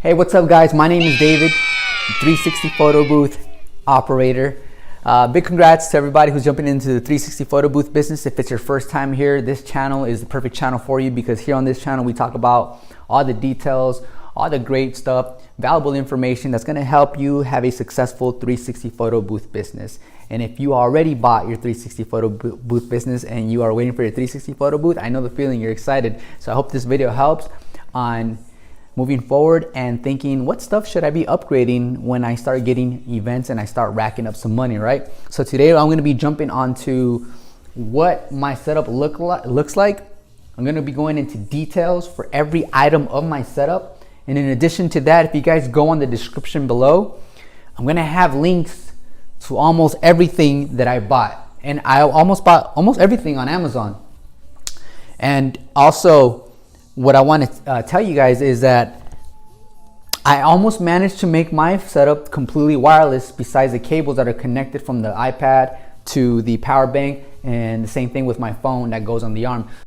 Hey, what's up guys? My name is David, 360 photo booth operator. Big congrats to everybody who's jumping into the 360 photo booth business. If it's your first time here, this channel is the perfect channel for you, because here on this channel we talk about all the details, all the great stuff, valuable information that's going to help you have a successful 360 photo booth business. And if you already bought your 360 photo booth business and you are waiting for your 360 photo booth, I know the feeling, you're excited. So I hope this video helps on moving forward and thinking, what stuff should I be upgrading when I start getting events and I start racking up some money, right? So today I'm going to be jumping onto what my setup looks like. I'm going to be going into details for every item of my setup. And in addition to that, if you guys go on the description below, I'm going to have links to almost everything that I bought. And I almost bought almost everything on Amazon. And also, what I want to tell you guys is that I almost managed to make my setup completely wireless, besides the cables that are connected from the iPad to the power bank, and the same thing with my phone that goes on the arm.